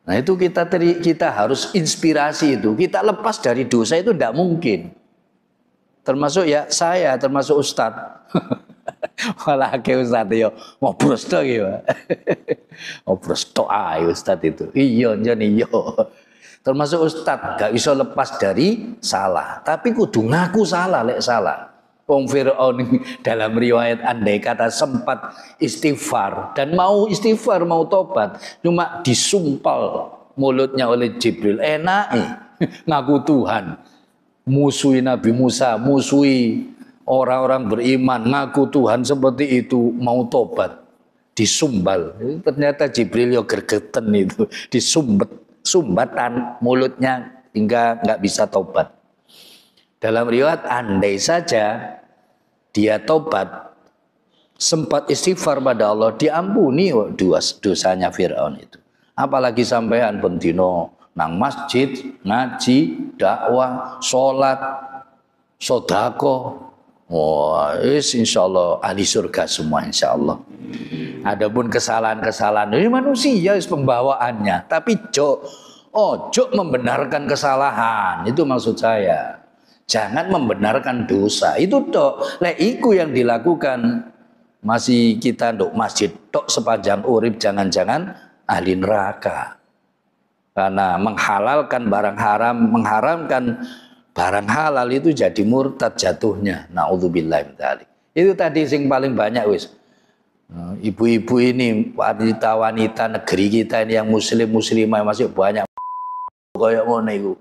Nah itu kita harus inspirasi itu. Kita lepas dari dosa itu tidak mungkin. Termasuk ya saya, termasuk Ustadz. Malah ke Ustadz ya ngobrol tok ya. Ngobrol tok ae Ustadz itu. Iya jan iya. Termasuk Ustadz gak bisa lepas dari salah, tapi kudu ngaku salah lek salah. Wong Fir'aun dalam riwayat andai kata sempat istighfar dan mau istighfar, mau tobat, cuma disumpal mulutnya oleh Jibril. Ngaku Tuhan, musuhi Nabi Musa, musuhi orang-orang beriman, ngaku Tuhan seperti itu, mau tobat, disumbal. Ternyata Jibril yo gergeten itu, sumbatan mulutnya hingga nggak bisa tobat. Dalam riwayat andai saja dia tobat, sempat istighfar pada Allah, diampuni dosanya Fir'aun itu. Apalagi sampean bendino nang masjid, ngaji, dakwah, sholat, sodako. Wah, insyaallah ahli surga semua insyaallah. Adapun kesalahan-kesalahan ini manusia pembawaannya, tapi ojo membenarkan kesalahan, itu maksud saya. Jangan membenarkan dosa, itu tok. Lek iku yang dilakukan masih kita nduk masjid tok sepanjang urip, jangan-jangan ahli neraka. Karena menghalalkan barang haram, mengharamkan barang halal itu jadi murtad jatuhnya. Nauzubillah min dzalik. Itu tadi sing paling banyak wis. Ibu-ibu ini, wanita-wanita negeri kita ini yang muslimah masih banyak koyo ngono iku.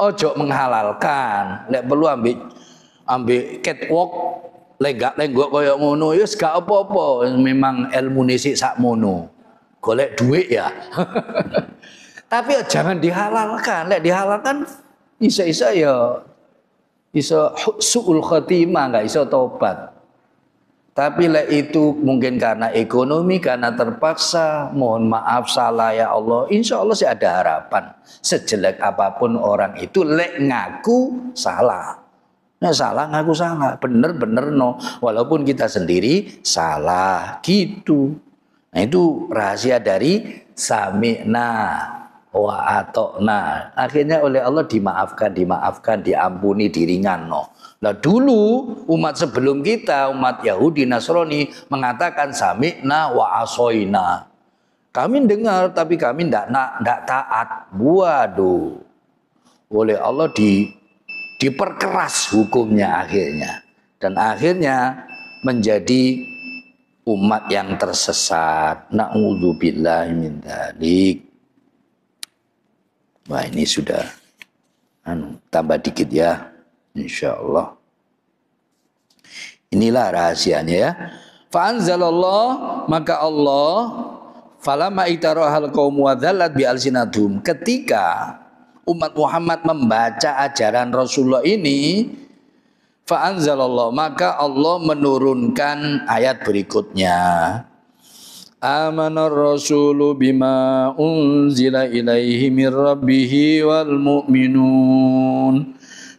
Ojo menghalalkan, lek perlu ambil catwalk lenggak-lenggok koyo ngono ya gak apa-apa, memang ilmu sik sakmono. Golek duit ya. Tapi jangan dihalalkan, lek dihalalkan isa-isa ya iso suul khotimah, enggak iso tobat. Tapi lek itu mungkin karena ekonomi, karena terpaksa, mohon maaf salah ya Allah, insya Allah sih ada harapan. Sejelek apapun orang itu lek ngaku salah. Nah salah ngaku salah, bener-bener no. Walaupun kita sendiri salah gitu. Nah itu rahasia dari sami'na wa atokna. Akhirnya oleh Allah dimaafkan, diampuni, diringan no. Nah dulu umat sebelum kita, umat Yahudi, Nasrani mengatakan sami'na wa asoina. Kami dengar tapi kami tidak taat. Waduh. Oleh Allah diperkeras hukumnya akhirnya. Dan akhirnya menjadi umat yang tersesat. Na'udzubillahi min dzalik. Wah ini sudah tambah dikit ya. Insyaallah. Inilah rahasianya ya. Fa'anzalallah, maka Allah falamma itarahal qaum wa dzallat bi alsinatum, ketika umat Muhammad membaca ajaran Rasulullah ini, fa'anzalallah, maka Allah menurunkan ayat berikutnya. Amanar rasulu bima unzila ilaihi mir rabbihi wal mu'minun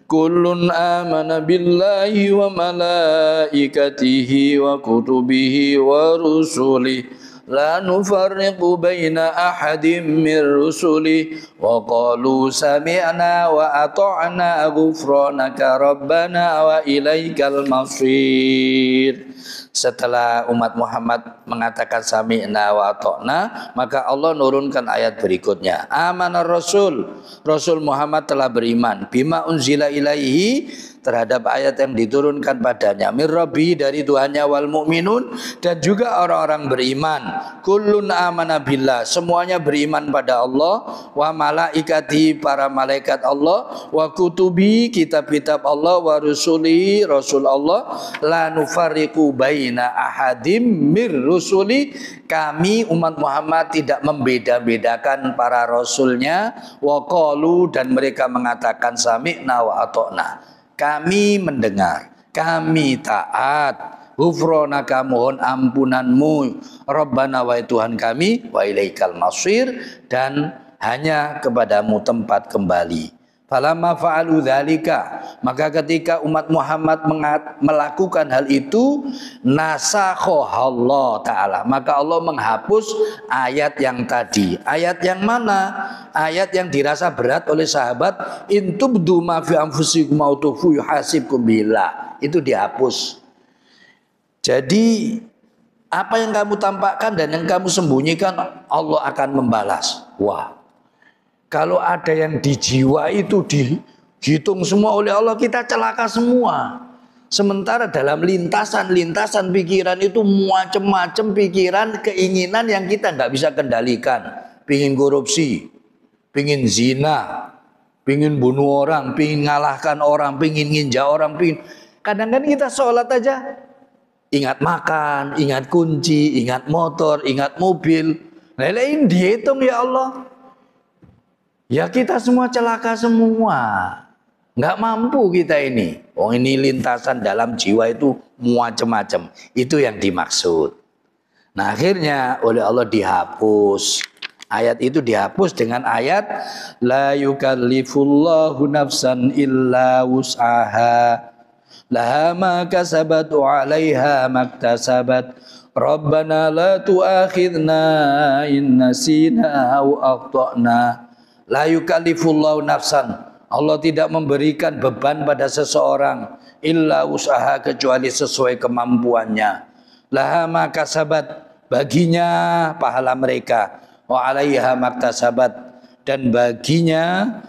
kullun amana billahi wa malaikatihi wa kutubihi wa rusulihi la nufarriqu baina ahadin min rusuli wa qalu sami'na wa ata'na ghufranaka rabbana wa ilaikal masir. Setelah umat Muhammad mengatakan sami'na wa ata'na, maka Allah nurunkan ayat berikutnya. Amanar Rasul, Rasul Muhammad telah beriman bima unzila ilaihi, terhadap ayat yang diturunkan padanya, mir rabbi, dari Tuhannya, wal mu'minun, dan juga orang-orang beriman. Kullun amana billah, semuanya beriman pada Allah, wa malaikati, para malaikat Allah, wa kutubi, kitab-kitab Allah, wa rusuli, rasul Allah, la nufarriqu baina ahadim mir rusuli, kami umat Muhammad tidak membeda-bedakan para rasulnya, wa qalu, dan mereka mengatakan sami'na wa ata'na, kami mendengar, kami taat, ghufranaka, mohon ampunanmu, Rabbana, wahai Tuhan kami, wa ilaikal masir, dan hanya kepadamu tempat kembali. Falamma fa'alu dzalika, maka ketika umat Muhammad melakukan hal itu, nasakhahallah ta'ala, maka Allah menghapus ayat yang tadi. Ayat yang mana? Ayat yang dirasa berat oleh sahabat, in tubdu ma fi anfusikum aw tukhfu yuhasibkum billah, itu dihapus. Jadi apa yang kamu tampakkan dan yang kamu sembunyikan, Allah akan membalas. Wah, kalau ada yang di jiwa itu dihitung semua oleh Allah, kita celaka semua. Sementara dalam lintasan pikiran itu macam-macam pikiran, keinginan yang kita nggak bisa kendalikan. Pingin korupsi, pingin zina, pingin bunuh orang, pingin ngalahkan orang, pingin nginjak orang, pingin. Kadang-kadang kita sholat aja ingat makan, ingat kunci, ingat motor, ingat mobil. Lelein dihitung ya Allah. Ya kita semua celaka semua. Nggak mampu kita ini. Oh ini lintasan dalam jiwa itu macam-macam. Itu yang dimaksud. Nah akhirnya oleh Allah dihapus Ayat itu dihapus dengan ayat la yukallifullahu nafsan illa wus'aha laha ma kasabat wa 'alaiha maktasabat rabbana la tu'akhidna in nasina aw akhtana. La yukallifullahu nafsan, Allah tidak memberikan beban pada seseorang illa usaha kecuali sesuai kemampuannya. Laha ma kasabat, baginya pahala mereka, wa 'alaiha maktasabat, dan baginya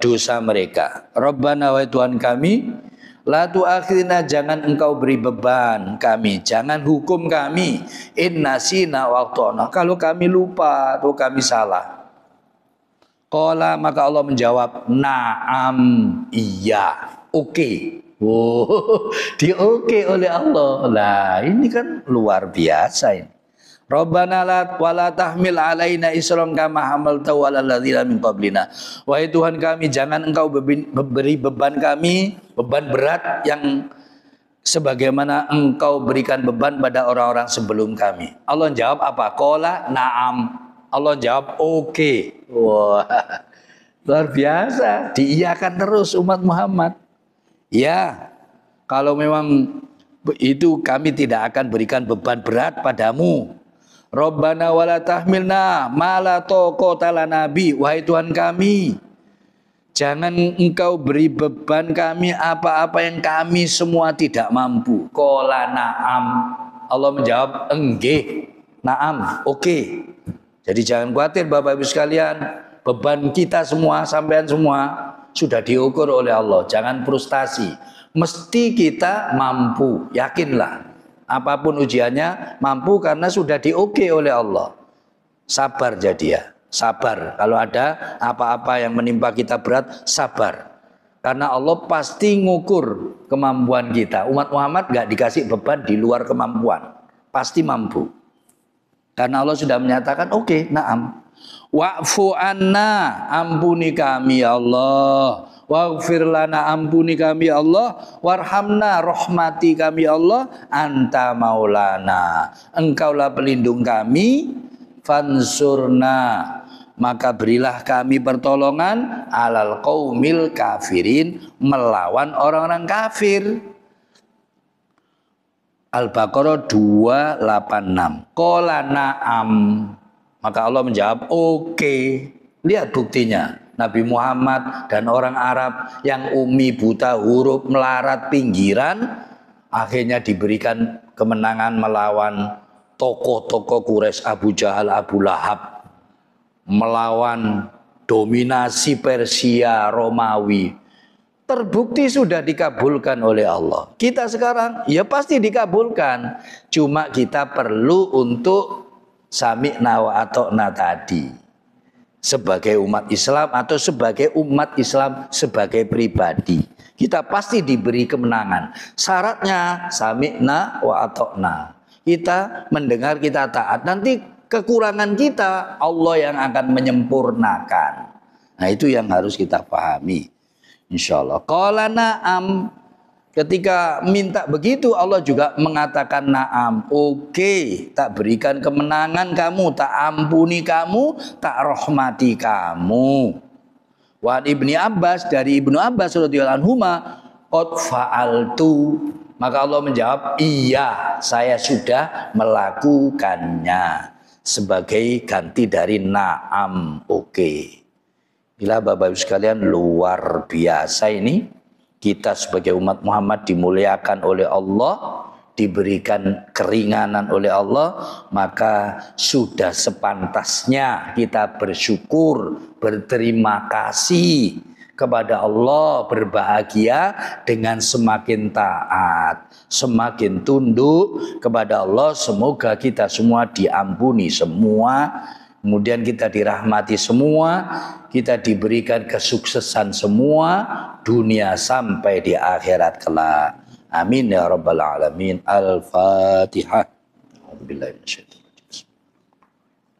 dosa mereka. Rabbana, wahai Tuhan kami, la tu'akhidna, jangan engkau beri beban kami, jangan hukum kami, in nasina wa akhtana, kalau kami lupa atau kami salah. Qala, maka Allah menjawab, na'am, iya, oke. Oh, di oke oleh Allah. Lah, ini kan luar biasa ini. Rabbana la wala tahmil alaina isran kama hamaltahu alal ladzina min qablina. Wahai Tuhan kami, jangan engkau beri beban kami, beban berat yang sebagaimana engkau berikan beban pada orang-orang sebelum kami. Allah jawab apa? Qala na'am. Allah jawab oke. Wah, luar biasa. Diiyakan terus umat Muhammad. Ya, kalau memang itu kami tidak akan berikan beban berat padamu. Rabbana wala tahmilna ma la taqata lana bi. Wahai Tuhan kami, jangan engkau beri beban kami apa-apa yang kami semua tidak mampu. Qala na'am. Allah menjawab enggih. Na'am, oke. Jadi jangan khawatir Bapak Ibu sekalian, beban kita semua, sampean semua sudah diukur oleh Allah. Jangan frustasi. Mesti kita mampu, yakinlah. Apapun ujiannya mampu karena sudah dioke oleh Allah. Sabar jadi ya, sabar. Kalau ada apa-apa yang menimpa kita berat, sabar. Karena Allah pasti ngukur kemampuan kita. Umat Muhammad gak dikasih beban di luar kemampuan. Pasti mampu. Karena Allah sudah menyatakan oke, na'am. Wa'fu anna, ampuni kami ya Allah. Waghfir lana, ampuni kami ya Allah. Warhamna, rahmati kami ya Allah. Anta maulana, engkaulah pelindung kami. Fansurna, maka berilah kami pertolongan. Alal qaumil kafirin, melawan orang-orang kafir. Al-Baqarah 286. Qala na'am, maka Allah menjawab oke. Lihat buktinya, Nabi Muhammad dan orang Arab yang umi, buta huruf, melarat pinggiran, akhirnya diberikan kemenangan melawan tokoh-tokoh Quraisy, Abu Jahal, Abu Lahab, melawan dominasi Persia, Romawi. Terbukti sudah dikabulkan oleh Allah. Kita sekarang ya pasti dikabulkan. Cuma kita perlu untuk sami'na wa ata'na tadi. Sebagai umat Islam atau sebagai umat Islam sebagai pribadi. Kita pasti diberi kemenangan. Syaratnya sami'na wa ata'na. Kita mendengar, kita taat. Nanti kekurangan kita Allah yang akan menyempurnakan. Nah, itu yang harus kita pahami. Insyaallah. Qala na'am. Ketika minta begitu Allah juga mengatakan na'am. Oke, tak berikan kemenangan kamu, tak ampuni kamu, tak rahmati kamu. Wa Ibni Abbas, dari Ibnu Abbas radhiyallahu anhuma, qad fa'altu. Maka Allah menjawab, iya, saya sudah melakukannya. Sebagai ganti dari na'am, oke. Bila Bapak Ibu sekalian, luar biasa ini. Kita sebagai umat Muhammad dimuliakan oleh Allah, diberikan keringanan oleh Allah, maka sudah sepantasnya kita bersyukur, berterima kasih kepada Allah, berbahagia dengan semakin taat, semakin tunduk kepada Allah. Semoga kita semua diampuni semua, kemudian kita dirahmati semua, kita diberikan kesuksesan semua, dunia sampai di akhirat kelak. Amin ya rabbal alamin. Al-Fatihah.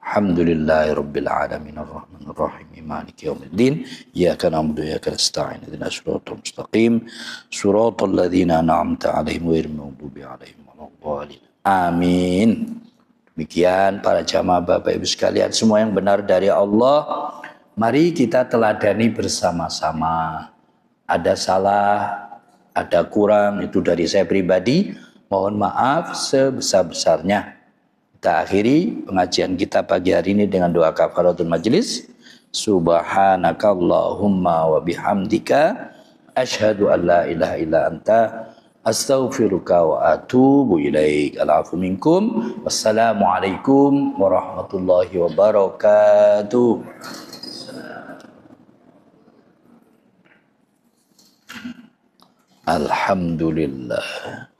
Alhamdulillahirabbil alamin arrahmanir rahim maliki yaumiddin. Iyyaka na'budu wa iyyaka nasta'in. Ihdinas siratal mustaqim. Siratal ladzina an'amta 'alaihim ghairil maghdubi 'alaihim waladdallin. Amin. Demikian para jamaah Bapak Ibu sekalian, semua yang benar dari Allah, mari kita teladani bersama-sama. Ada salah, ada kurang, itu dari saya pribadi, mohon maaf sebesar-besarnya. Kita akhiri pengajian kita pagi hari ini dengan doa kafaratul majelis. Subhanakallahumma wa bihamdika asyhadu an la ilaha illa anta astaghfiruka wa atubu ilaik. Al'afu minkum. Wassalamualaikum warahmatullahi wabarakatuh. Alhamdulillah.